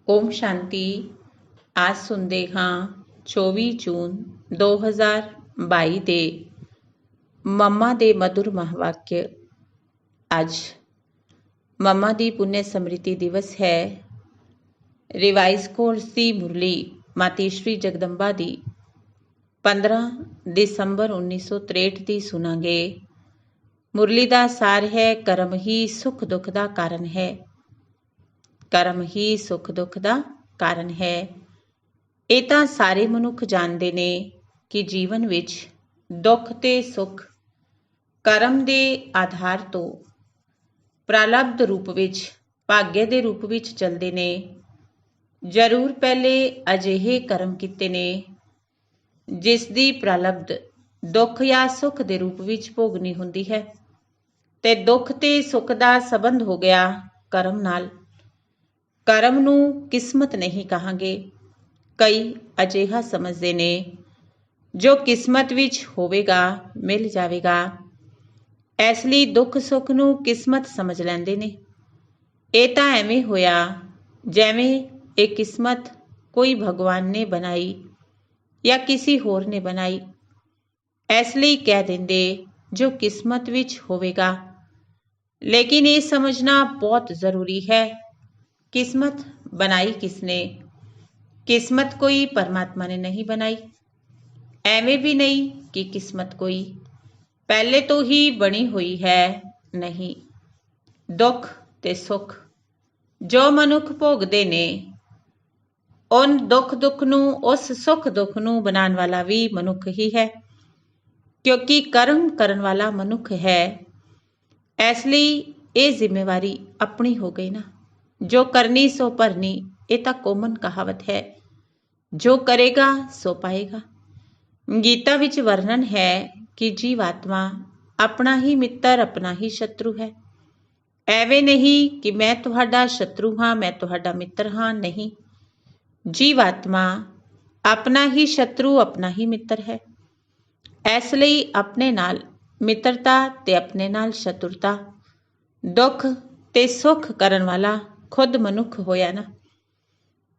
ਓਮ ਸ਼ਾਂਤੀ। ਅੱਜ ਸੁਣਦੇ ਹਾਂ 24 ਜੂਨ 2022 ਦੇ ਮੰਮਾ ਦੇ ਮధుਰ ਮਹਾਵਾਕਿਆ। ਅੱਜ ਮੰਮਾ ਦੀ ਪੁण्य ਸਮ੍ਰਿਤੀ ਦਿਵਸ ਹੈ। ਰਿਵਾਈਜ਼ ਕੋਰਸ ਦੀ ਮੁਰਲੀ ਮਾਤਾ ਸ਼੍ਰੀ ਜਗਦੰਬਾ ਦੀ 15 ਦਸੰਬਰ 1963 ਦੀ ਸੁਣਾਂਗੇ। ਮੁਰਲੀ ਦਾ ਸਾਰ ਹੈ, ਕਰਮ ਹੀ ਸੁੱਖ ਦੁੱਖ ਦਾ ਕਾਰਨ ਹੈ। ਕਰਮ ਹੀ ਸੁੱਖ ਦੁੱਖ ਦਾ ਕਾਰਨ ਹੈ। ਇਹ ਤਾਂ ਸਾਰੇ ਮਨੁੱਖ ਜਾਣਦੇ ਨੇ ਕਿ ਜੀਵਨ ਵਿੱਚ ਦੁੱਖ ਤੇ ਸੁੱਖ ਕਰਮ ਦੇ ਆਧਾਰ ਤੋਂ ਪ੍ਰਾਲਬਧ ਰੂਪ ਵਿੱਚ, ਭਾਗਯ ਦੇ ਰੂਪ ਵਿੱਚ ਚੱਲਦੇ ਨੇ। ਜ਼ਰੂਰ ਪਹਿਲੇ ਅਜਿਹੇ ਕਰਮ ਕੀਤੇ ਨੇ ਜਿਸ ਦੀ ਪ੍ਰਾਲਬਧ ਦੁੱਖ ਜਾਂ ਸੁੱਖ ਦੇ ਰੂਪ ਵਿੱਚ ਭੋਗਣੀ ਹੁੰਦੀ ਹੈ, ਤੇ ਦੁੱਖ ਤੇ ਸੁੱਖ ਦਾ ਸੰਬੰਧ ਹੋ ਗਿਆ ਕਰਮ ਨਾਲ। ਕਰਮ ਨੂੰ ਕਿਸਮਤ ਨਹੀਂ ਕਹਾਂਗੇ। ਕਈ ਅਜਿਹਾ ਸਮਝਦੇ ਨੇ ਜੋ ਕਿਸਮਤ ਵਿੱਚ ਹੋਵੇਗਾ ਮਿਲ ਜਾਵੇਗਾ, ਇਸ ਲਈ ਦੁੱਖ ਸੁੱਖ ਨੂੰ ਕਿਸਮਤ ਸਮਝ ਲੈਂਦੇ ਨੇ। ਇਹ ਤਾਂ ਐਵੇਂ ਹੋਇਆ ਜਿਵੇਂ ਇਹ ਕਿਸਮਤ ਕੋਈ ਭਗਵਾਨ ਨੇ ਬਣਾਈ ਜਾਂ ਕਿਸੇ ਹੋਰ ਨੇ ਬਣਾਈ। ਇਸ ਲਈ ਕਹਿ ਦਿੰਦੇ ਜੋ ਕਿਸਮਤ ਵਿੱਚ ਹੋਵੇਗਾ। ਲੇਕਿਨ ਇਹ ਸਮਝਣਾ ਬਹੁਤ ਜ਼ਰੂਰੀ ਹੈ, ਕਿਸਮਤ ਬਣਾਈ ਕਿਸਨੇ? ਕਿਸਮਤ ਕੋਈ ਪਰਮਾਤਮਾ ਨੇ ਨਹੀਂ ਬਣਾਈ। ਐਵੇਂ ਵੀ ਨਹੀਂ ਕਿ ਕਿਸਮਤ ਕੋਈ ਪਹਿਲੇ ਤੋਂ ਹੀ ਬਣੀ ਹੋਈ ਹੈ, ਨਹੀਂ। ਦੁੱਖ ਤੇ ਸੁੱਖ ਜੋ ਮਨੁੱਖ ਭੋਗਦੇ ਨੇ, ਉਨ ਦੁੱਖ ਨੂੰ, ਉਸ ਸੁੱਖ ਦੁੱਖ ਨੂੰ ਬਣਾਉਣ ਵਾਲਾ ਵੀ ਮਨੁੱਖ ਹੀ ਹੈ, ਕਿਉਂਕਿ ਕਰਮ ਕਰਨ ਵਾਲਾ ਮਨੁੱਖ ਹੈ। ਇਸ ਲਈ ਇਹ ਜ਼ਿੰਮੇਵਾਰੀ ਆਪਣੀ ਹੋ ਗਈ ਨਾ। ਜੋ ਕਰਨੀ ਸੋ ਭਰਨੀ, ਇਹ ਤਾਂ ਕੋਮਨ ਕਹਾਵਤ ਹੈ। ਜੋ ਕਰੇਗਾ ਸੋ ਪਾਏਗਾ। ਗੀਤਾ ਵਿੱਚ ਵਰਣਨ ਹੈ ਕਿ ਜੀਵਾਤਮਾ ਆਪਣਾ ਹੀ ਮਿੱਤਰ, ਆਪਣਾ ਹੀ ਸ਼ਤਰੂ ਹੈ। ਐਵੇਂ ਨਹੀਂ ਕਿ ਮੈਂ ਤੁਹਾਡਾ ਸ਼ਤਰੂ ਹਾਂ, ਮੈਂ ਤੁਹਾਡਾ ਮਿੱਤਰ ਹਾਂ, ਨਹੀਂ। ਜੀਵਾਤਮਾ ਆਪਣਾ ਹੀ ਸ਼ਤਰੂ, ਆਪਣਾ ਹੀ ਮਿੱਤਰ ਹੈ। ਇਸ ਲਈ ਆਪਣੇ ਨਾਲ ਮਿੱਤਰਤਾ ਤੇ ਆਪਣੇ ਨਾਲ ਸ਼ਤਰੁਤਾ, ਦੁੱਖ ਤੇ ਸੁੱਖ ਕਰਨ ਵਾਲਾ ਖੁਦ ਮਨੁੱਖ ਹੋਇਆ ਨਾ।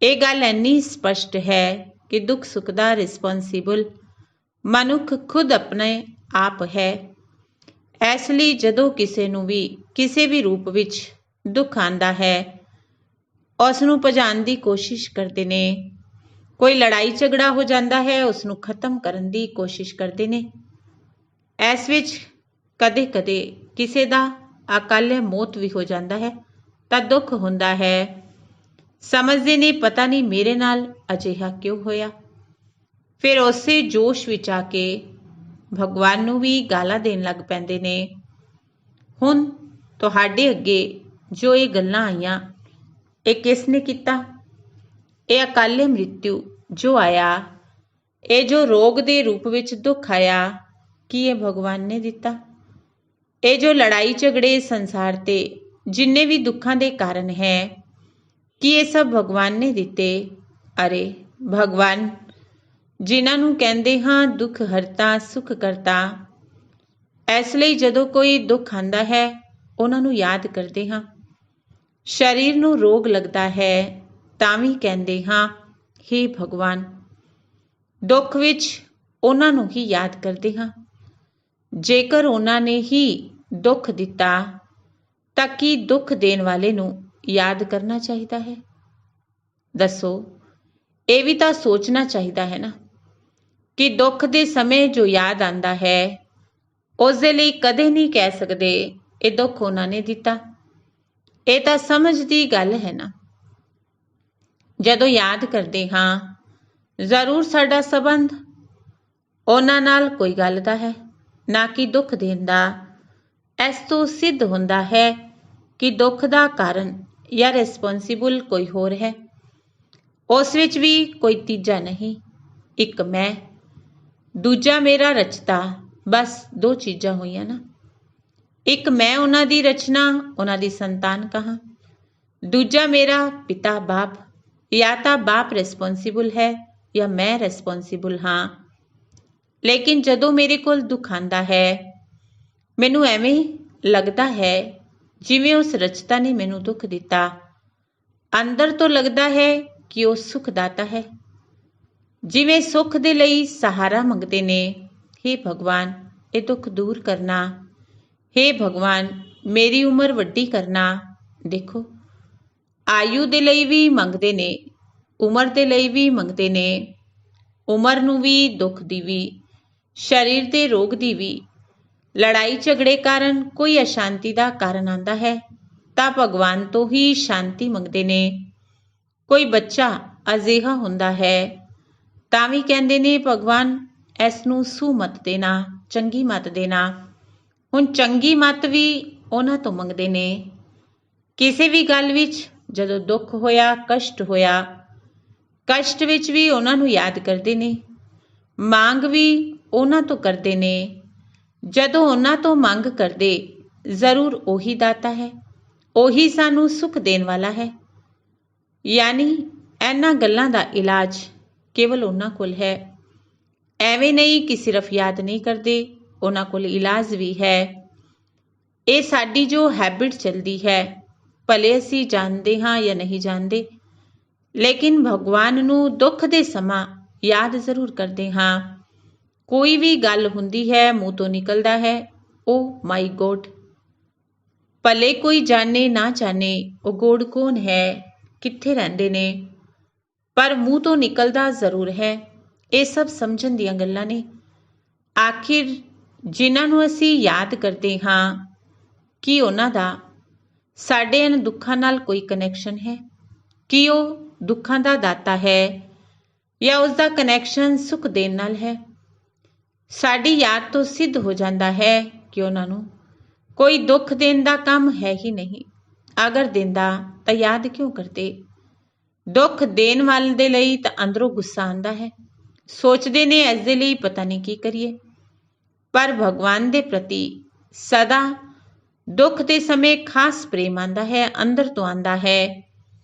ਇਹ ਗੱਲ ਇੰਨੀ ਸਪਸ਼ਟ ਹੈ ਕਿ ਦੁੱਖ ਸੁੱਖ ਦਾ ਰਿਸਪੌਂਸੀਬਲ ਮਨੁੱਖ ਖੁਦ ਆਪਣੇ ਆਪ ਹੈ। ਇਸ ਲਈ ਜਦੋਂ ਕਿਸੇ ਨੂੰ ਵੀ ਕਿਸੇ ਵੀ ਰੂਪ ਵਿੱਚ ਦੁੱਖ ਆਉਂਦਾ ਹੈ, ਉਸ ਨੂੰ ਭਜਾਉਣ ਦੀ ਕੋਸ਼ਿਸ਼ ਕਰਦੇ ਨੇ। ਕੋਈ ਲੜਾਈ ਝਗੜਾ ਹੋ ਜਾਂਦਾ ਹੈ, ਉਸ ਨੂੰ ਖਤਮ ਕਰਨ ਦੀ ਕੋਸ਼ਿਸ਼ ਕਰਦੇ ਨੇ। ਇਸ ਵਿੱਚ ਕਦੇ ਕਦੇ ਕਿਸੇ ਦਾ ਅਕਾਲੇ ਮੌਤ ਵੀ ਹੋ ਜਾਂਦਾ ਹੈ ਤਾਂ ਦੁੱਖ ਹੁੰਦਾ ਹੈ। ਸਮਝਦੇ ਨੇ ਪਤਾ ਨਹੀਂ ਮੇਰੇ ਨਾਲ ਅਜਿਹਾ ਕਿਉਂ ਹੋਇਆ। ਫਿਰ ਉਸੇ ਜੋਸ਼ ਵਿੱਚ ਆ ਕੇ ਭਗਵਾਨ ਨੂੰ ਵੀ ਗਾਲਾਂ ਦੇਣ ਲੱਗ ਪੈਂਦੇ ਨੇ। ਹੁਣ ਤੁਹਾਡੇ ਅੱਗੇ ਜੋ ਇਹ ਗੱਲਾਂ ਆਈਆਂ, ਇਹ ਕਿਸ ਨੇ ਕੀਤਾ? ਇਹ ਅਕਾਲੇ ਮ੍ਰਿਤਿੂ ਜੋ ਆਇਆ, ਇਹ ਜੋ ਰੋਗ ਦੇ ਰੂਪ ਵਿੱਚ ਦੁੱਖ ਆਇਆ, ਕੀ ਇਹ ਭਗਵਾਨ ਨੇ ਦਿੱਤਾ? ਇਹ ਜੋ ਲੜਾਈ ਝਗੜੇ ਸੰਸਾਰ ਤੇ ਜਿੰਨੇ ਵੀ ਦੁੱਖਾਂ ਦੇ ਕਾਰਨ ਹੈ, ਕੀ ਇਹ ਸਭ ਭਗਵਾਨ ਨੇ ਦਿੱਤੇ? ਅਰੇ ਭਗਵਾਨ ਜਿਨ੍ਹਾਂ ਨੂੰ ਕਹਿੰਦੇ ਹਾਂ ਦੁੱਖ ਹਰਤਾ ਸੁੱਖ ਕਰਤਾ। ਇਸ ਲਈ ਜਦੋਂ ਕੋਈ ਦੁੱਖ ਆਉਂਦਾ ਹੈ, ਉਹਨਾਂ ਨੂੰ ਯਾਦ ਕਰਦੇ ਹਾਂ। ਸਰੀਰ ਨੂੰ ਰੋਗ ਲੱਗਦਾ ਹੈ ਤਾਂ ਵੀ ਕਹਿੰਦੇ ਹਾਂ ਹੇ ਭਗਵਾਨ। ਦੁੱਖ ਵਿੱਚ ਉਹਨਾਂ ਨੂੰ ਹੀ ਯਾਦ ਕਰਦੇ ਹਾਂ। ਜੇਕਰ ਉਹਨਾਂ ਨੇ ਹੀ ਦੁੱਖ ਦਿੱਤਾ ਤਾਂ ਕੀ ਦੁੱਖ ਦੇਣ ਵਾਲੇ ਨੂੰ ਯਾਦ ਕਰਨਾ ਚਾਹੀਦਾ ਹੈ? ਦੱਸੋ, ਇਹ ਵੀ ਤਾਂ ਸੋਚਣਾ ਚਾਹੀਦਾ ਹੈ ਨਾ ਕਿ ਦੁੱਖ ਦੇ ਸਮੇਂ ਜੋ ਯਾਦ ਆਉਂਦਾ ਹੈ, ਉਸ ਦੇ ਲਈ ਕਦੇ ਨਹੀਂ ਕਹਿ ਸਕਦੇ ਇਹ ਦੁੱਖ ਉਹਨਾਂ ਨੇ ਦਿੱਤਾ। ਇਹ ਤਾਂ ਸਮਝ ਦੀ ਗੱਲ ਹੈ ਨਾ। ਜਦੋਂ ਯਾਦ ਕਰਦੇ ਹਾਂ, ਜ਼ਰੂਰ ਸਾਡਾ ਸੰਬੰਧ ਉਹਨਾਂ ਨਾਲ ਕੋਈ ਗੱਲ ਦਾ ਹੈ, ਨਾ ਕਿ ਦੁੱਖ ਦੇਣ ਦਾ। ਇਸ ਤੋਂ ਸਿੱਧ ਹੁੰਦਾ ਹੈ ਕਿ ਦੁੱਖ ਦਾ ਕਾਰਨ ਜਾਂ ਰਿਸਪੌਂਸੀਬਲ ਕੋਈ ਹੋਰ ਹੈ। ਉਸ ਵਿੱਚ ਵੀ ਕੋਈ ਤੀਜਾ ਨਹੀਂ। ਇੱਕ ਮੈਂ, ਦੂਜਾ ਮੇਰਾ ਰਚਤਾ। ਬਸ ਦੋ ਚੀਜ਼ਾਂ ਹੋਈਆਂ ਨਾ। ਇੱਕ ਮੈਂ ਉਹਨਾਂ ਦੀ ਰਚਨਾ, ਉਹਨਾਂ ਦੀ ਸੰਤਾਨ ਕਹਾਂ। ਦੂਜਾ ਮੇਰਾ ਪਿਤਾ ਬਾਪ। ਜਾਂ ਤਾਂ ਬਾਪ ਰਿਸਪੌਂਸੀਬਲ ਹੈ ਜਾਂ ਮੈਂ ਰਿਸਪੌਂਸੀਬਲ ਹਾਂ। ਲੇਕਿਨ ਜਦੋਂ ਮੇਰੇ ਕੋਲ ਦੁੱਖ ਆਉਂਦਾ ਹੈ, ਮੈਨੂੰ ਐਵੇਂ ਲੱਗਦਾ ਹੈ ਜਿਵੇਂ ਉਸ ਰਚਤਾ ਨੇ ਮੈਨੂੰ ਦੁੱਖ ਦਿੱਤਾ। ਅੰਦਰ ਤੋਂ ਲੱਗਦਾ ਹੈ ਕਿ ਉਹ ਸੁਖਦਾਤਾ ਹੈ। ਜਿਵੇਂ ਸੁੱਖ ਦੇ ਲਈ ਸਹਾਰਾ ਮੰਗਦੇ ਨੇ, ਹੇ ਭਗਵਾਨ ਇਹ ਦੁੱਖ ਦੂਰ ਕਰਨਾ, ਹੇ ਭਗਵਾਨ ਮੇਰੀ ਉਮਰ ਵੱਡੀ ਕਰਨਾ। ਦੇਖੋ, ਆਯੂ ਦੇ ਲਈ ਵੀ ਮੰਗਦੇ ਨੇ, ਉਮਰ ਦੇ ਲਈ ਵੀ ਮੰਗਦੇ ਨੇ, ਉਮਰ ਨੂੰ ਵੀ, ਦੁੱਖ ਦੀ ਵੀ, ਸਰੀਰ ਦੇ ਰੋਗ ਦੀ ਵੀ। ਲੜਾਈ ਝਗੜੇ ਕਾਰਨ ਕੋਈ ਅਸ਼ਾਂਤੀ ਦਾ ਕਾਰਨ ਆਉਂਦਾ ਹੈ ਤਾਂ ਭਗਵਾਨ ਤੋਂ ਹੀ ਸ਼ਾਂਤੀ ਮੰਗਦੇ ਨੇ। ਕੋਈ ਬੱਚਾ ਅਜਿਹਾ ਹੁੰਦਾ ਹੈ ਤਾਂ ਵੀ ਕਹਿੰਦੇ ਨੇ ਭਗਵਾਨ ਇਸ ਨੂੰ ਸੁਮਤ ਦੇਣਾ, ਚੰਗੀ ਮੱਤ ਦੇਣਾ। ਹੁਣ ਚੰਗੀ ਮੱਤ ਵੀ ਉਹਨਾਂ ਤੋਂ ਮੰਗਦੇ ਨੇ। ਕਿਸੇ ਵੀ ਗੱਲ ਵਿੱਚ ਜਦੋਂ ਦੁੱਖ ਹੋਇਆ, ਕਸ਼ਟ ਹੋਇਆ, ਕਸ਼ਟ ਵਿੱਚ ਵੀ ਉਹਨਾਂ ਨੂੰ ਯਾਦ ਕਰਦੇ ਨੇ, ਮੰਗ ਵੀ ਉਹਨਾਂ ਤੋਂ ਕਰਦੇ ਨੇ। ਜਦੋਂ ਉਹਨਾਂ ਤੋਂ ਮੰਗ ਕਰਦੇ, ਜ਼ਰੂਰ ਉਹੀ ਦਾਤਾ ਹੈ, ਉਹੀ ਸਾਨੂੰ ਸੁੱਖ ਦੇਣ ਵਾਲਾ ਹੈ। ਯਾਨੀ ਇਹਨਾਂ ਗੱਲਾਂ ਦਾ ਇਲਾਜ ਕੇਵਲ ਉਹਨਾਂ ਕੋਲ ਹੈ। ਐਵੇਂ ਨਹੀਂ ਕਿ ਸਿਰਫ ਯਾਦ ਨਹੀਂ ਕਰਦੇ, ਉਹਨਾਂ ਕੋਲ ਇਲਾਜ ਵੀ ਹੈ। ਇਹ ਸਾਡੀ ਜੋ ਹੈਬਿਟ ਚੱਲਦੀ ਹੈ, ਭਲੇ ਅਸੀਂ ਜਾਣਦੇ ਹਾਂ ਜਾਂ ਨਹੀਂ ਜਾਣਦੇ, ਲੇਕਿਨ ਭਗਵਾਨ ਨੂੰ ਦੁੱਖ ਦੇ ਸਮਾਂ ਯਾਦ ਜ਼ਰੂਰ ਕਰਦੇ ਹਾਂ। ਕੋਈ ਵੀ ਗੱਲ ਹੁੰਦੀ ਹੈ, ਮੂੰਹ ਤੋਂ ਨਿਕਲਦਾ ਹੈ, ਓ ਮਾਈ ਗੋਡ। ਭਲੇ ਕੋਈ ਜਾਣੇ ਨਾ ਜਾਣੇ ਉਹ ਗੋਡ ਕੌਣ ਹੈ, ਕਿੱਥੇ ਰਹਿੰਦੇ ਨੇ, ਪਰ ਮੂੰਹ ਤੋਂ ਨਿਕਲਦਾ ਜ਼ਰੂਰ ਹੈ। ਇਹ ਸਭ ਸਮਝਣ ਦੀਆਂ ਗੱਲਾਂ ਨੇ। ਆਖਿਰ ਜਿਨ੍ਹਾਂ ਨੂੰ ਅਸੀਂ ਯਾਦ ਕਰਦੇ ਹਾਂ, ਕੀ ਉਹਨਾਂ ਦਾ ਸਾਡੇ ਇਹਨਾਂ ਦੁੱਖਾਂ ਨਾਲ ਕੋਈ ਕਨੈਕਸ਼ਨ ਹੈ? ਕੀ ਉਹ ਦੁੱਖਾਂ ਦਾ ਦਾਤਾ ਹੈ ਜਾਂ ਉਸ ਦਾ ਕਨੈਕਸ਼ਨ ਸੁੱਖ ਦੇਣ ਨਾਲ ਹੈ? ਸਾਡੀ ਯਾਦ ਤੋਂ ਸਿੱਧ ਹੋ ਜਾਂਦਾ ਹੈ ਕਿ ਉਹਨਾਂ ਨੂੰ ਕੋਈ ਦੁੱਖ ਦੇਣ ਦਾ ਕੰਮ ਹੈ ਹੀ ਨਹੀਂ। ਅਗਰ ਦਿੰਦਾ ਤਾਂ ਯਾਦ ਕਿਉਂ ਕਰਦੇ? ਦੁੱਖ ਦੇਣ ਵਾਲੇ ਦੇ ਲਈ ਤਾਂ ਅੰਦਰੋਂ ਗੁੱਸਾ ਆਉਂਦਾ ਹੈ, ਸੋਚਦੇ ਨੇ ਇਸ ਦੇ ਲਈ ਪਤਾ ਨਹੀਂ ਕੀ ਕਰੀਏ। ਪਰ ਭਗਵਾਨ ਦੇ ਪ੍ਰਤੀ ਸਦਾ ਦੁੱਖ ਦੇ ਸਮੇਂ ਖਾਸ ਪ੍ਰੇਮ ਆਉਂਦਾ ਹੈ, ਅੰਦਰ ਤੋਂ ਆਉਂਦਾ ਹੈ,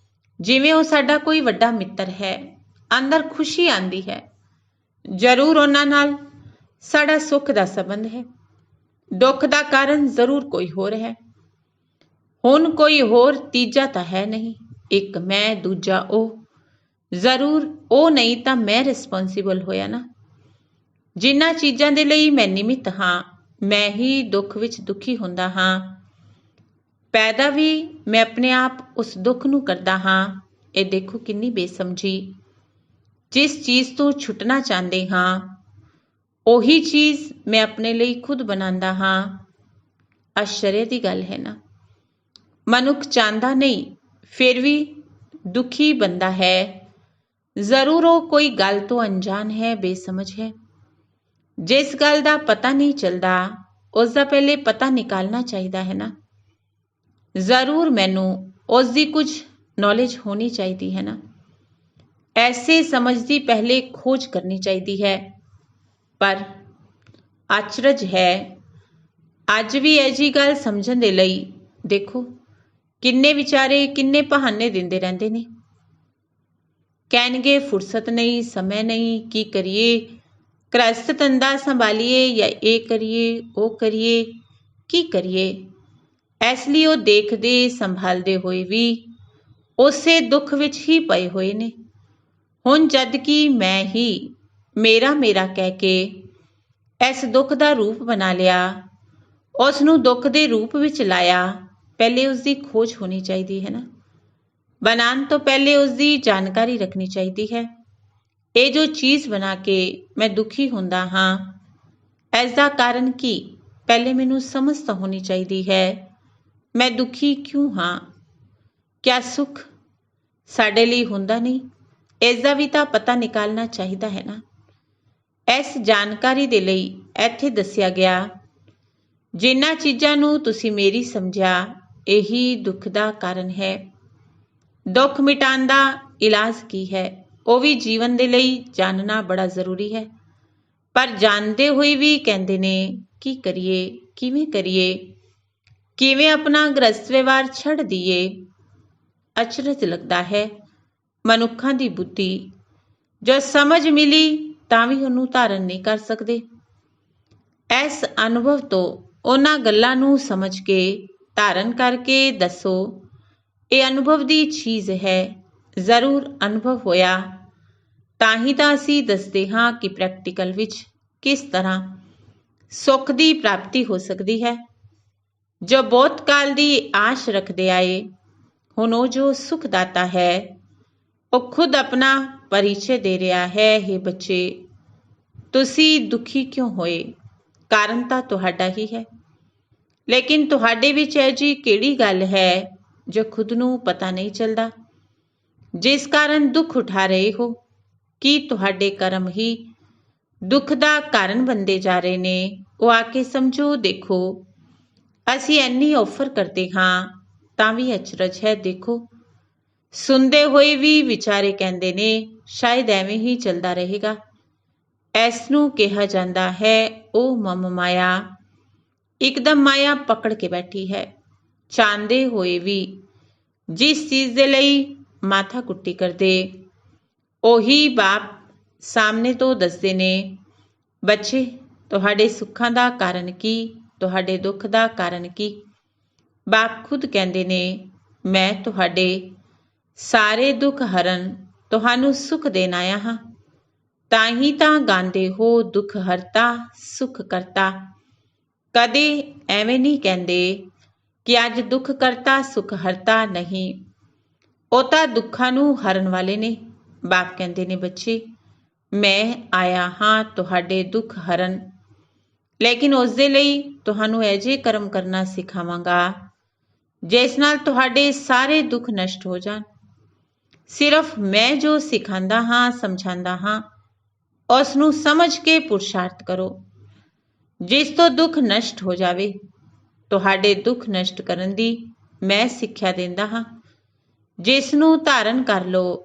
ਜਿਵੇਂ ਉਹ ਸਾਡਾ ਕੋਈ ਵੱਡਾ ਮਿੱਤਰ ਹੈ। ਅੰਦਰ ਖੁਸ਼ੀ ਆਉਂਦੀ ਹੈ। ਜ਼ਰੂਰ ਉਹਨਾਂ ਨਾਲ ਸਾਡਾ ਸੁੱਖ ਦਾ ਸੰਬੰਧ ਹੈ, ਦੁੱਖ ਦਾ ਕਾਰਨ ਜ਼ਰੂਰ ਕੋਈ ਹੋਰ ਹੈ। ਹੁਣ ਕੋਈ ਹੋਰ ਤੀਜਾ ਤਾਂ ਹੈ ਨਹੀਂ, ਇੱਕ ਮੈਂ, ਦੂਜਾ ਉਹ। ਜ਼ਰੂਰ ਉਹ ਨਹੀਂ ਤਾਂ ਮੈਂ ਰਿਸਪੌਂਸੀਬਲ ਹੋਇਆ ਨਾ। ਜਿਨ੍ਹਾਂ ਚੀਜ਼ਾਂ ਦੇ ਲਈ ਮੈਂ ਨਿਮਿਤ ਹਾਂ, ਮੈਂ ਹੀ ਦੁੱਖ ਵਿੱਚ ਦੁਖੀ ਹੁੰਦਾ ਹਾਂ। ਪੈਦਾ ਵੀ ਮੈਂ ਆਪਣੇ ਆਪ ਉਸ ਦੁੱਖ ਨੂੰ ਕਰਦਾ ਹਾਂ। ਇਹ ਦੇਖੋ ਕਿੰਨੀ ਬੇਸਮਝੀ। ਜਿਸ ਚੀਜ਼ ਤੋਂ ਛੁੱਟਣਾ ਚਾਹੁੰਦੇ ਹਾਂ, ਉਹੀ ਚੀਜ਼ ਮੈਂ ਆਪਣੇ ਲਈ ਖੁਦ ਬਣਾਉਂਦਾ ਹਾਂ। ਆਸ਼ਚर्य ਦੀ ਗੱਲ ਹੈ ਨਾ। ਮਨੁੱਖ ਚਾਹੁੰਦਾ ਨਹੀਂ, ਫਿਰ ਵੀ ਦੁਖੀ ਬੰਦਾ ਹੈ। ਜ਼ਰੂਰ ਉਹ ਕੋਈ ਗੱਲ ਤੋਂ ਅਣਜਾਣ ਹੈ, ਬੇਸਮਝ ਹੈ। ਜਿਸ ਗੱਲ ਦਾ ਪਤਾ ਨਹੀਂ ਚੱਲਦਾ, ਉਸ ਦਾ ਪਹਿਲੇ ਪਤਾ ਨਿਕਾਲਣਾ ਚਾਹੀਦਾ ਹੈ ਨਾ। ਜ਼ਰੂਰ ਮੈਨੂੰ ਉਸ ਦੀ ਕੁਝ ਨੌਲੇਜ ਹੋਣੀ ਚਾਹੀਦੀ ਹੈ ਨਾ। ਐਸੇ ਸਮਝ ਦੀ ਪਹਿਲੇ ਖੋਜ ਕਰਨੀ ਚਾਹੀਦੀ ਹੈ। ਪਰ ਅਚਰਜ ਹੈ, ਅੱਜ ਵੀ ਅਜਿਹੀ ਗੱਲ ਸਮਝਣ ਦੇ ਲਈ ਦੇਖੋ ਕਿੰਨੇ ਵਿਚਾਰੇ ਕਿੰਨੇ ਬਹਾਨੇ ਦਿੰਦੇ ਰਹਿੰਦੇ ਨੇ। ਕਹਿਣਗੇ ਫੁਰਸਤ ਨਹੀਂ, ਸਮੇਂ ਨਹੀਂ, ਕੀ ਕਰੀਏ, ਗ੍ਰਸਤ ਧੰਦਾ ਸੰਭਾਲੀਏ ਜਾਂ ਇਹ ਕਰੀਏ, ਉਹ ਕਰੀਏ, ਕੀ ਕਰੀਏ। ਇਸ ਲਈ ਉਹ ਦੇਖਦੇ ਸੰਭਾਲਦੇ ਹੋਏ ਵੀ ਉਸੇ ਦੁੱਖ ਵਿੱਚ ਹੀ ਪਏ ਹੋਏ ਨੇ। ਹੁਣ ਜਦ ਕਿ ਮੈਂ ਹੀ ਮੇਰਾ ਮੇਰਾ ਕਹਿ ਕੇ ਇਸ ਦੁੱਖ ਦਾ ਰੂਪ ਬਣਾ ਲਿਆ, ਉਸ ਨੂੰ ਦੁੱਖ ਦੇ ਰੂਪ ਵਿੱਚ ਲਾਇਆ, ਪਹਿਲੇ ਉਸ ਦੀ ਖੋਜ ਹੋਣੀ ਚਾਹੀਦੀ ਹੈ ਨਾ। ਬਣਾਉਣ ਤੋਂ ਪਹਿਲੇ ਉਸ ਦੀ ਜਾਣਕਾਰੀ ਰੱਖਣੀ ਚਾਹੀਦੀ ਹੈ। ਇਹ ਜੋ ਚੀਜ਼ ਬਣਾ ਕੇ ਮੈਂ ਦੁਖੀ ਹੁੰਦਾ ਹਾਂ, ਇਸ ਦਾ ਕਾਰਨ ਕੀ, ਪਹਿਲੇ ਮੈਨੂੰ ਸਮਝ ਤਾਂ ਹੋਣੀ ਚਾਹੀਦੀ ਹੈ। ਮੈਂ ਦੁਖੀ ਕਿਉਂ ਹਾਂ? ਕਿਆ ਸੁੱਖ ਸਾਡੇ ਲਈ ਹੁੰਦਾ ਨਹੀਂ? ਇਸ ਦਾ ਵੀ ਤਾਂ ਪਤਾ ਨਿਕਾਲਣਾ ਚਾਹੀਦਾ ਹੈ ਨਾ। ਇਸ ਜਾਣਕਾਰੀ ਦੇ ਲਈ ਇੱਥੇ ਦੱਸਿਆ ਗਿਆ, ਜਿਨ੍ਹਾਂ ਚੀਜ਼ਾਂ ਨੂੰ ਤੁਸੀਂ ਮੇਰੀ ਸਮਝਿਆ, ਇਹੀ ਦੁੱਖ ਦਾ ਕਾਰਨ ਹੈ। ਦੁੱਖ ਮਿਟਾਉਣ ਦਾ ਇਲਾਜ ਕੀ ਹੈ, ਉਹ ਵੀ ਜੀਵਨ ਦੇ ਲਈ ਜਾਣਨਾ ਬੜਾ ਜ਼ਰੂਰੀ ਹੈ। ਪਰ ਜਾਣਦੇ ਹੋਏ ਵੀ ਕਹਿੰਦੇ ਨੇ ਕੀ ਕਰੀਏ, ਕਿਵੇਂ ਕਰੀਏ, ਕਿਵੇਂ ਆਪਣਾ ਗ੍ਰਸਤ ਵਿਵਹਾਰ ਛੱਡ ਦਈਏ। ਅਚਰਜ ਲੱਗਦਾ ਹੈ ਮਨੁੱਖਾਂ ਦੀ ਬੁੱਧੀ, ਜੋ ਸਮਝ ਮਿਲੀ ਤਾਂ ਵੀ ਉਹਨੂੰ ਧਾਰਨ ਨਹੀਂ ਕਰ ਸਕਦੇ। ਇਸ ਅਨੁਭਵ ਤੋਂ ਉਹਨਾਂ ਗੱਲਾਂ ਨੂੰ ਸਮਝ ਕੇ ਧਾਰਨ ਕਰਕੇ ਦੱਸੋ, ਇਹ ਅਨੁਭਵ ਦੀ ਚੀਜ਼ ਹੈ। ਜ਼ਰੂਰ ਅਨੁਭਵ ਹੋਇਆ ਤਾਂ ਹੀ ਤਾਂ ਅਸੀਂ ਦੱਸਦੇ ਹਾਂ ਕਿ ਪ੍ਰੈਕਟੀਕਲ ਵਿੱਚ ਕਿਸ ਤਰ੍ਹਾਂ ਸੁੱਖ ਦੀ ਪ੍ਰਾਪਤੀ ਹੋ ਸਕਦੀ ਹੈ। ਜੋ ਬਹੁਤ ਕਾਲ ਦੀ ਆਸ਼ ਰੱਖਦੇ ਆਏ, ਹੁਣ ਉਹ ਜੋ ਸੁਖਦਾਤਾ ਹੈ ਉਹ ਖੁਦ ਆਪਣਾ ਪਰਿਚੈ ਦੇ ਰਿਹਾ ਹੈ। ਹੇ ਬੱਚੇ, ਤੁਸੀਂ ਦੁਖੀ ਕਿਉਂ ਹੋਏ? ਕਾਰਨ ਤਾਂ ਤੁਹਾਡਾ ਹੀ ਹੈ, ਲੇਕਿਨ ਤੁਹਾਡੇ ਵਿੱਚ ਇਹ ਜੀ ਕਿਹੜੀ ਗੱਲ ਹੈ ਜੋ ਖੁਦ ਨੂੰ ਪਤਾ ਨਹੀਂ ਚੱਲਦਾ, ਜਿਸ ਕਾਰਨ ਦੁੱਖ ਉਠਾ ਰਹੇ ਹੋ? ਕੀ ਤੁਹਾਡੇ ਕਰਮ ਹੀ ਦੁੱਖ ਦਾ ਕਾਰਨ ਬਣਦੇ ਜਾ ਰਹੇ ਨੇ? ਉਹ ਆ ਕੇ ਸਮਝੋ। ਦੇਖੋ, ਅਸੀਂ ਇੰਨੀ ਆਫਰ ਕਰਦੇ ਹਾਂ ਤਾਂ ਵੀ ਅਚਰਜ ਹੈ। ਦੇਖੋ, ਸੁਣਦੇ ਹੋਏ ਵੀ ਵਿਚਾਰੇ ਕਹਿੰਦੇ ਨੇ ਸ਼ਾਇਦ ਐਵੇਂ ਹੀ ਚੱਲਦਾ ਰਹੇਗਾ। ਇਸ ਨੂੰ ਕਿਹਾ ਜਾਂਦਾ ਹੈ ਉਹ ਮਮ ਮਾਇਆ। ਇੱਕਦਮ ਮਾਇਆ ਪਕੜ ਕੇ ਬੈਠੀ ਹੈ। ਚਾਹੁੰਦੇ ਹੋਏ ਵੀ ਜਿਸ ਚੀਜ਼ ਦੇ ਲਈ ਮਾਥਾ ਕੁੱਟੀ ਕਰਦੇ, ਉਹੀ ਬਾਪ ਸਾਹਮਣੇ ਤੋਂ ਦੱਸਦੇ ਨੇ, ਬੱਚੇ ਤੁਹਾਡੇ ਸੁੱਖਾਂ ਦਾ ਕਾਰਨ ਕੀ, ਤੁਹਾਡੇ ਦੁੱਖ ਦਾ ਕਾਰਨ ਕੀ? ਬਾਪ ਖੁਦ ਕਹਿੰਦੇ ਨੇ, ਮੈਂ ਤੁਹਾਡੇ ਸਾਰੇ ਦੁੱਖ ਹਰਨ ਤੁਹਾਨੂੰ ਸੁੱਖ ਦੇਣ ਆਇਆ ਹਾਂ। ਤਾਂ ਹੀ ਤਾਂ ਗਾਉਂਦੇ ਹੋ ਦੁੱਖ ਹਰਤਾ ਸੁੱਖ ਕਰਤਾ। ਕਦੇ ਐਵੇਂ ਨਹੀਂ ਕਹਿੰਦੇ ਕਿ ਅੱਜ ਦੁੱਖ ਕਰਤਾ ਸੁੱਖ ਹਰਤਾ। ਨਹੀਂ, ਉਹ ਤਾਂ ਦੁੱਖਾਂ ਨੂੰ ਹਰਨ ਵਾਲੇ ਨੇ। ਬਾਪ ਕਹਿੰਦੇ ਨੇ, ਬੱਚੇ ਮੈਂ ਆਇਆ ਹਾਂ ਤੁਹਾਡੇ ਦੁੱਖ ਹਰਨ, ਲੇਕਿਨ ਉਸ ਦੇ ਲਈ ਤੁਹਾਨੂੰ ਇਹ ਜਿਹੇ ਕਰਮ ਕਰਨਾ ਸਿਖਾਵਾਂਗਾ ਜਿਸ ਨਾਲ ਤੁਹਾਡੇ ਸਾਰੇ ਦੁੱਖ ਨਸ਼ਟ ਹੋ ਜਾਣ। ਸਿਰਫ ਮੈਂ ਜੋ ਸਿਖਾਉਂਦਾ ਹਾਂ, ਸਮਝਾਉਂਦਾ ਹਾਂ, ਉਸ ਨੂੰ ਸਮਝ ਕੇ ਪੁਰਸ਼ਾਰਥ ਕਰੋ, ਜਿਸ ਤੋਂ ਦੁੱਖ ਨਸ਼ਟ ਹੋ ਜਾਵੇ। ਤੁਹਾਡੇ ਦੁੱਖ ਨਸ਼ਟ ਕਰਨ ਦੀ ਮੈਂ ਸਿੱਖਿਆ ਦਿੰਦਾ ਹਾਂ, ਜਿਸ ਨੂੰ ਧਾਰਨ ਕਰ ਲਓ,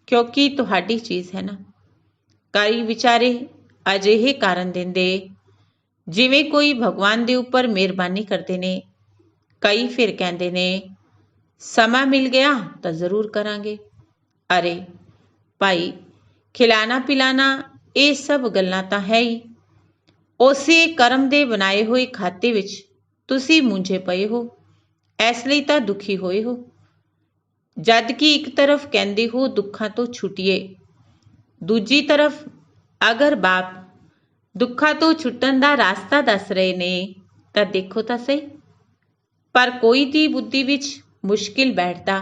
ਕਿਉਂਕਿ ਤੁਹਾਡੀ ਚੀਜ਼ ਹੈ ਨਾ। ਕਈ ਵਿਚਾਰੇ ਅਜਿਹੇ ਕਾਰਨ ਦਿੰਦੇ ਜਿਵੇਂ ਕੋਈ ਭਗਵਾਨ ਦੇ ਉੱਪਰ ਮਿਹਰਬਾਨੀ ਕਰਦੇ ਨੇ। ਕਈ ਫਿਰ ਕਹਿੰਦੇ ਨੇ ਸਮਾਂ ਮਿਲ ਗਿਆ ਤਾਂ ਜ਼ਰੂਰ ਕਰਾਂਗੇ। ਅਰੇ ਭਾਈ, ਖਿਲਾਣਾ ਪਿਲਾਣਾ ਇਹ ਸਭ ਗੱਲਾਂ ਤਾਂ ਹੈ ਹੀ। ਉਸੇ ਕਰਮ ਦੇ ਬਣਾਏ ਹੋਏ ਖਾਤੇ ਵਿੱਚ ਤੁਸੀਂ ਮੁੰਝੇ ਪਏ ਹੋ, ਇਸ ਲਈ ਤਾਂ ਦੁਖੀ ਹੋਏ ਹੋ। ਜਦ ਕਿ ਇੱਕ ਤਰਫ ਕਹਿੰਦੇ ਹੋ ਦੁੱਖਾਂ ਤੋਂ ਛੁੱਟੀਏ, ਦੂਜੀ ਤਰਫ ਅਗਰ ਬਾਪ ਦੁੱਖਾਂ ਤੋਂ ਛੁੱਟਣ ਦਾ ਰਾਸਤਾ ਦੱਸ ਰਹੇ ਨੇ ਤਾਂ ਦੇਖੋ ਤਾਂ ਸਹੀ। ਪਰ ਕੋਈ ਦੀ ਬੁੱਧੀ ਵਿੱਚ ਮੁਸ਼ਕਿਲ ਬੈਠਦਾ।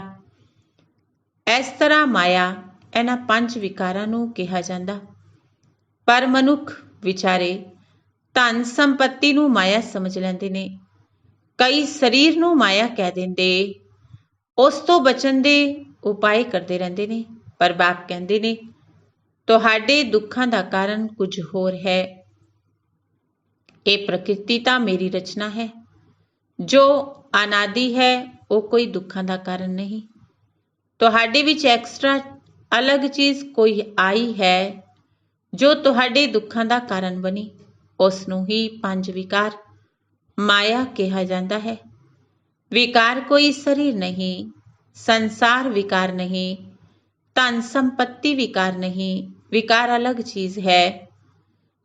ਇਸ ਤਰ੍ਹਾਂ ਮਾਇਆ ਇਹਨਾਂ 5 ਵਿਕਾਰਾਂ ਨੂੰ ਕਿਹਾ ਜਾਂਦਾ। ਪਰ ਮਨੁੱਖ ਵਿਚਾਰੇ ਧਨ ਸੰਪੱਤੀ ਨੂੰ ਮਾਇਆ ਸਮਝ ਲੈਂਦੇ ਨੇ। ਕਈ ਸਰੀਰ ਨੂੰ ਮਾਇਆ ਕਹਿ ਦਿੰਦੇ, ਉਸ ਤੋਂ ਬਚਣ ਦੇ ਉਪਾਅ ਕਰਦੇ ਰਹਿੰਦੇ ਨੇ। ਪਰ ਬਾਪ ਕਹਿੰਦੇ ਨੇ ਤੁਹਾਡੇ ਦੁੱਖਾਂ ਦਾ ਕਾਰਨ ਕੁਝ ਹੋਰ ਹੈ। ਇਹ ਪ੍ਰਕਿਰਤੀ ਤਾਂ ਮੇਰੀ ਰਚਨਾ ਹੈ, ਜੋ ਅਨਾਦਿ ਹੈ, ਉਹ ਕੋਈ ਦੁੱਖਾਂ ਦਾ ਕਾਰਨ ਨਹੀਂ। ਤੁਹਾਡੇ ਵਿੱਚ ਐਕਸਟਰਾ ਅਲੱਗ ਚੀਜ਼ ਕੋਈ ਆਈ ਹੈ ਜੋ ਤੁਹਾਡੇ ਦੁੱਖਾਂ ਦਾ ਕਾਰਨ ਬਣੀ। ਉਸ ਨੂੰ ਹੀ 5 ਵਿਕਾਰ ਮਾਇਆ ਕਿਹਾ ਜਾਂਦਾ ਹੈ। ਵਿਕਾਰ ਕੋਈ ਸਰੀਰ ਨਹੀਂ, ਸੰਸਾਰ ਵਿਕਾਰ ਨਹੀਂ, ਧਨ ਸੰਪत्ति ਵਿਕਾਰ ਨਹੀਂ। ਵਿਕਾਰ ਅਲੱਗ ਚੀਜ਼ ਹੈ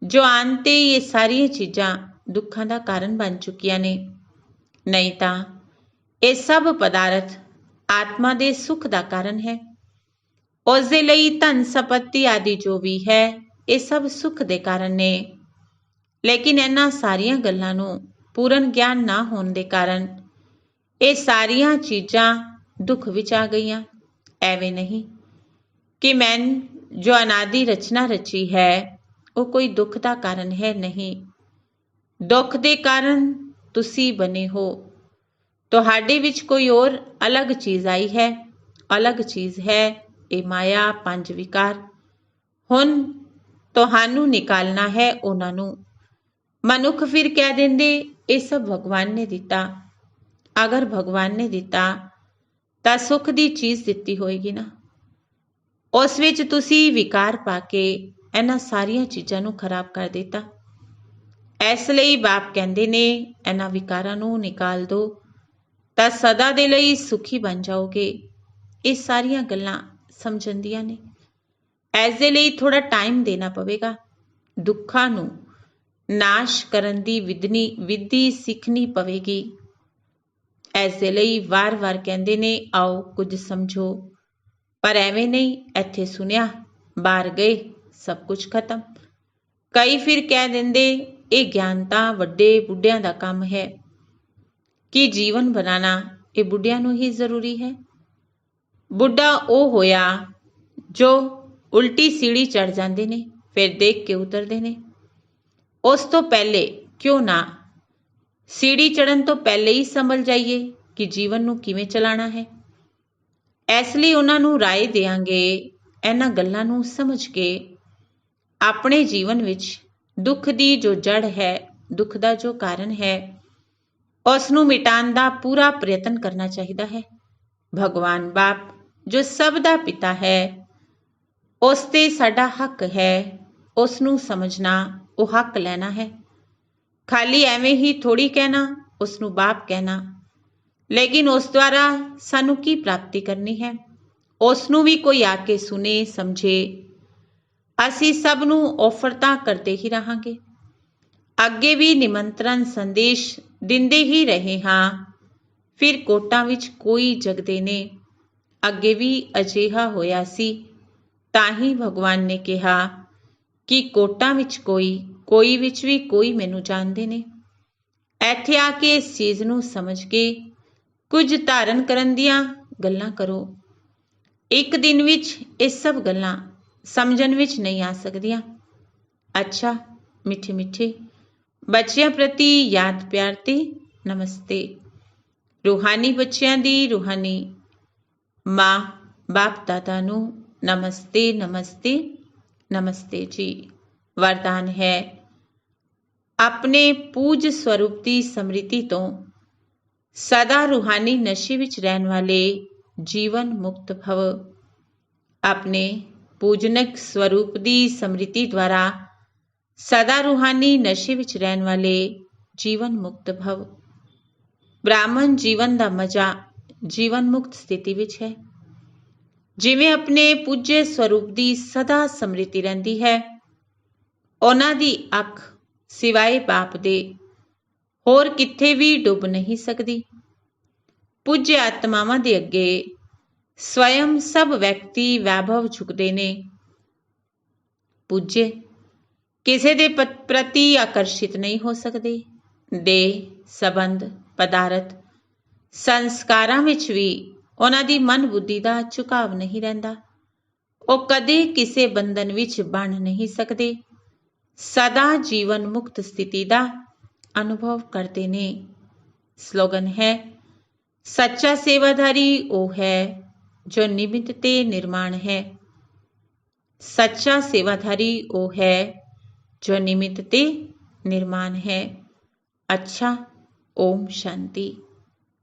ਜੋ ਆਉਣ ਤੇ ਇਹ ਸਾਰੀਆਂ ਚੀਜ਼ਾਂ ਦੁੱਖਾਂ ਦਾ ਕਾਰਨ ਬਣ ਚੁੱਕੀਆਂ ਨੇ। ਨਹੀਂ ਤਾਂ ਇਹ ਸਭ ਪਦਾਰਥ ਆਤਮਾ ਦੇ ਸੁੱਖ ਦਾ ਕਾਰਨ ਹੈ। ਉਸ ਦੇ ਲਈ ਧਨ ਸੰਪੱਤੀ ਆਦਿ ਜੋ ਵੀ ਹੈ ਇਹ ਸਭ ਸੁੱਖ ਦੇ ਕਾਰਨ ਨੇ। ਲੇਕਿਨ ਇਹਨਾਂ ਸਾਰੀਆਂ ਗੱਲਾਂ ਨੂੰ ਪੂਰਨ ਗਿਆਨ ਨਾ ਹੋਣ ਦੇ ਕਾਰਨ ਇਹ ਸਾਰੀਆਂ ਚੀਜ਼ਾਂ ਦੁੱਖ ਵਿੱਚ ਆ ਗਈਆਂ। ਐਵੇਂ ਨਹੀਂ ਕਿ ਮੈਂ ਜੋ ਅਨਾਦਿ ਰਚਨਾ ਰਚੀ ਹੈ ਉਹ ਕੋਈ ਦੁੱਖ ਦਾ ਕਾਰਨ ਹੈ। ਨਹੀਂ, ਦੁੱਖ ਦੇ ਕਾਰਨ ਤੁਸੀਂ ਬਣੇ ਹੋ। ਤੁਹਾਡੇ ਵਿੱਚ ਕੋਈ ਹੋਰ ਅਲੱਗ ਚੀਜ਼ ਆਈ ਹੈ, ਅਲੱਗ ਚੀਜ਼ ਹੈ ਇਹ ਮਾਇਆ 5 ਵਿਕਾਰ। ਹੁਣ ਤੁਹਾਨੂੰ ਨਿਕਾਲਣਾ ਹੈ ਉਹਨਾਂ ਨੂੰ। ਮਨੁੱਖ ਫਿਰ ਕਹਿ ਦਿੰਦੇ ਇਹ ਸਭ ਭਗਵਾਨ ਨੇ ਦਿੱਤਾ। ਅਗਰ ਭਗਵਾਨ ਨੇ ਦਿੱਤਾ ਤਾਂ ਸੁੱਖ ਦੀ ਚੀਜ਼ ਦਿੱਤੀ ਹੋਏਗੀ ਨਾ। ਉਸ ਵਿੱਚ ਤੁਸੀਂ ਵਿਕਾਰ ਪਾ ਕੇ ਇਹਨਾਂ ਸਾਰੀਆਂ ਚੀਜ਼ਾਂ ਨੂੰ ਖਰਾਬ ਕਰ ਦਿੱਤਾ। ਇਸ ਲਈ ਬਾਪ ਕਹਿੰਦੇ ਨੇ ਇਹਨਾਂ ਵਿਕਾਰਾਂ ਨੂੰ ਨਿਕਾਲ ਦਿਓ ਤਾਂ ਸਦਾ ਦੇ ਲਈ ਸੁਖੀ ਬਣ ਜਾਓਗੇ। ਇਹ ਸਾਰੀਆਂ ਗੱਲਾਂ ਸਮਝਣ ਦੀਆਂ ਨੇ। ਇਸ ਦੇ ਲਈ ਥੋੜਾ ਟਾਈਮ ਦੇਣਾ ਪਵੇਗਾ। ਦੁੱਖਾਂ ਨੂੰ ਨਾਸ਼ ਕਰਨ ਦੀ ਵਿਧੀ ਸਿੱਖਣੀ ਪਵੇਗੀ। ਇਸ ਦੇ ਲਈ ਵਾਰ-ਵਾਰ ਕਹਿੰਦੇ ਨੇ ਆਓ ਕੁਝ ਸਮਝੋ, ਪਰ ਐਵੇਂ ਨਹੀਂ। ਇੱਥੇ ਸੁਣਿਆ, ਬਾਹਰ ਗਏ, ਸਭ ਕੁਝ ਖਤਮ। ਕਈ ਫਿਰ ਕਹਿ ਦਿੰਦੇ ਇਹ ਗਿਆਨ ਤਾਂ ਵੱਡੇ ਬੁੱਢਿਆਂ ਦਾ ਕੰਮ ਹੈ, ਕਿ ਜੀਵਨ ਬਣਾਉਣਾ ਇਹ ਬੁੱਢਿਆਂ ਨੂੰ ਹੀ ਜ਼ਰੂਰੀ ਹੈ। ਬੁੱਢਾ ਉਹ ਹੋਇਆ ਜੋ ਉਲਟੀ ਸੀੜੀ ਚੜ੍ਹ ਜਾਂਦੇ ਨੇ, ਫਿਰ ਦੇਖ ਕੇ ਉਤਰਦੇ ਨੇ। ਉਸ ਤੋਂ ਪਹਿਲੇ ਕਿਉਂ ਨਾ ਸੀੜੀ ਚੜ੍ਹਨ ਤੋਂ ਪਹਿਲੇ ਹੀ ਸੰਭਲ ਜਾਈਏ ਕਿ ਜੀਵਨ ਨੂੰ ਕਿਵੇਂ ਚਲਾਉਣਾ ਹੈ। ਇਸ ਲਈ ਉਹਨਾਂ ਨੂੰ ਰਾਏ ਦਿਆਂਗੇ, ਇਹਨਾਂ ਗੱਲਾਂ ਨੂੰ ਸਮਝ ਕੇ ਆਪਣੇ ਜੀਵਨ ਵਿੱਚ ਦੁੱਖ ਦੀ ਜੋ ਜੜ੍ਹ ਹੈ, ਦੁੱਖ ਦਾ ਜੋ ਕਾਰਨ ਹੈ, ਉਸ ਨੂੰ ਮਿਟਾਉਣ ਦਾ ਪੂਰਾ ਪ੍ਰਯਤਨ ਕਰਨਾ ਚਾਹੀਦਾ ਹੈ। ਭਗਵਾਨ ਬਾਪ ਜੋ ਸਭ ਦਾ ਪਿਤਾ ਹੈ, ਉਸ ਤੇ ਸਾਡਾ ਹੱਕ ਹੈ, ਉਸ ਨੂੰ ਸਮਝਣਾ, ਉਹ ਹੱਕ ਲੈਣਾ ਹੈ। ਖਾਲੀ ਐਵੇਂ ਹੀ ਥੋੜ੍ਹੀ ਕਹਿਣਾ, ਉਸ ਨੂੰ ਬਾਪ ਕਹਿਣਾ, ਲੇਕਿਨ ਉਸ ਦੁਆਰਾ ਸਾਨੂੰ ਕੀ ਪ੍ਰਾਪਤੀ ਕਰਨੀ ਹੈ, ਉਸ ਨੂੰ ਵੀ ਕੋਈ ਆ ਕੇ ਸੁਣੇ, ਸਮਝੇ। ਅਸੀਂ ਸਭ ਨੂੰ ਆਫਰ ਤਾਂ ਕਰਦੇ ਹੀ ਰਹਾਂਗੇ। ਅੱਗੇ ਵੀ ਨਿਮੰਤਰਣ ਸੰਦੇਸ਼ ਦਿੰਦੇ ਹੀ ਰਹੇ ਹਾਂ, ਫਿਰ ਕੋਟਾਂ ਵਿੱਚ ਕੋਈ ਜਗਦੇ ਨੇ। ਅੱਗੇ ਵੀ ਅਜਿਹਾ ਹੋਇਆ ਸੀ, ਤਾਂ ਹੀ ਭਗਵਾਨ ਨੇ ਕਿਹਾ ਕਿ ਕੋਟਾਂ ਵਿੱਚ ਕੋਈ ਵਿੱਚ ਵੀ ਕੋਈ ਮੈਨੂੰ ਜਾਣਦੇ ਨੇ। ਇੱਥੇ ਆ ਕੇ ਇਸ ਚੀਜ਼ ਨੂੰ ਸਮਝ ਕੇ ਕੁਝ ਧਾਰਨ ਕਰਨ ਦੀਆਂ ਗੱਲਾਂ ਕਰੋ। ਇੱਕ ਦਿਨ ਵਿੱਚ ਇਹ ਸਭ ਗੱਲਾਂ ਸਮਝਣ ਵਿੱਚ ਨਹੀਂ ਆ ਸਕਦੀਆਂ। ਅੱਛਾ, ਮਿੱਠੇ ਮਿੱਠੇ ਬੱਚਿਆਂ ਪ੍ਰਤੀ ਯਾਦ ਪਿਆਰ ਤੇ ਨਮਸਤੇ। ਰੂਹਾਨੀ ਬੱਚਿਆਂ ਦੀ ਰੂਹਾਨੀ ਮਾਂ ਬਾਪ ਦਾਦਾ ਨੂੰ ਨਮਸਤੇ ਨਮਸਤੇ ਨਮਸਤੇ ਜੀ। ਵਰਦਾਨ ਹੈ, ਆਪਣੇ ਪੂਜ ਸਰੂਪ ਦੀ ਸਮ੍ਰਿਤੀ ਤੋਂ ਸਦਾ ਰੂਹਾਨੀ ਨਸ਼ੇ ਵਿੱਚ ਰਹਿਣ ਵਾਲੇ ਜੀਵਨ ਮੁਕਤ ਭਵ। ਆਪਣੇ ਪੂਜਨਕ ਸਰੂਪ ਦੀ ਸਮ੍ਰਿਤੀ ਦੁਆਰਾ ਸਦਾ ਰੂਹਾਨੀ ਨਸ਼ੇ ਵਿੱਚ ਰਹਿਣ ਵਾਲੇ ਜੀਵਨ ਮੁਕਤ ਭਵ। ਬ੍ਰਾਹਮਣ ਜੀਵਨ ਦਾ ਮਜ਼ਾ ਜੀਵਨ ਮੁਕਤ ਸਥਿਤੀ ਵਿੱਚ ਹੈ। ਜਿਵੇਂ ਆਪਣੇ ਪੂਜੇ ਸਰੂਪ ਦੀ ਸਦਾ ਸਮ੍ਰਿਤੀ ਰਹਿੰਦੀ ਹੈ, ਉਹਨਾਂ ਦੀ ਅੱਖ ਸਿਵਾਏ ਬਾਪ ਦੇ ਹੋਰ ਕਿੱਥੇ ਵੀ ਡੁੱਬ ਨਹੀਂ ਸਕਦੀ। ਪੂਜਯ ਆਤਮਾਵਾਂ ਦੇ ਅੱਗੇ ਸਵਯੰ ਸਭ ਵਿਅਕਤੀ ਵੈਭਵ ਝੁਕਦੇ ਨੇ। ਪੂਜਯ ਕਿਸੇ ਦੇ ਪ੍ਰਤੀ ਆਕਰਸ਼ਿਤ ਨਹੀਂ ਹੋ ਸਕਦੇ। ਦੇਹ ਸੰਬੰਧ ਪਦਾਰਥ ਸੰਸਕਾਰਾਂ ਵਿੱਚ ਵੀ ਉਹਨਾਂ ਦੀ ਮਨ ਬੁੱਧੀ ਦਾ ਝੁਕਾਵ ਨਹੀਂ ਰਹਿੰਦਾ। ਉਹ ਕਦੇ ਕਿਸੇ ਬੰਧਨ ਵਿੱਚ ਬਣ ਨਹੀਂ ਸਕਦੇ, ਸਦਾ ਜੀਵਨ ਮੁਕਤ ਸਥਿਤੀ ਦਾ ਅਨੁਭਵ ਕਰਦੇ ਨੇ। ਸਲੋਗਨ ਹੈ, ਸੱਚਾ ਸੇਵਾਧਾਰੀ ਉਹ ਹੈ ਜੋ ਨਿਮਿਤ ਤੇ ਨਿਰਮਾਣ ਹੈ। ਸੱਚਾ ਸੇਵਾਧਾਰੀ ਉਹ ਹੈ ਜੋ ਨਿਮਿਤ ਤੇ ਨਿਰਮਾਣ ਹੈ। ਅੱਛਾ, ਓਮ ਸ਼ਾਂਤੀ।